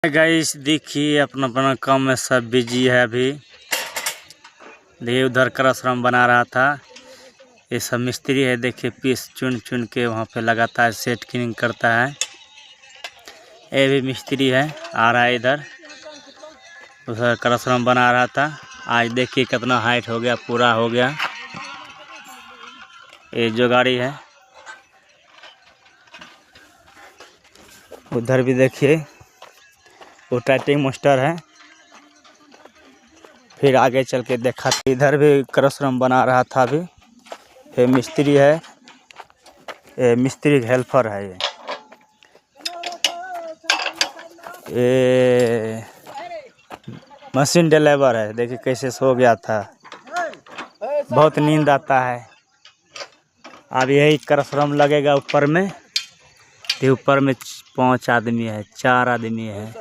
Guys देखिए अपना अपना काम में सब बिजी है। अभी देखिए उधर क्रशरम बना रहा था। ये सब मिस्त्री है। देखिए पीस चुन चुन के वहाँ पे लगाता है, सेट क्लीनिंग करता है। ये भी मिस्त्री है, आ रहा है इधर। उधर क्रशरम बना रहा था। आज देखिए कितना हाइट हो गया, पूरा हो गया। ये जो गाड़ी है उधर भी देखिए वो टाइटिंग मास्टर है। फिर आगे चल के देखा, इधर भी क्रशरम बना रहा था। अभी ये मिस्त्री है, ये मिस्त्री हेल्पर है। ये मशीन ड्राइवर है। देखिए कैसे सो गया था, बहुत नींद आता है। अब यही क्रशरम लगेगा ऊपर में। ये ऊपर में 5 आदमी है, 4 आदमी है।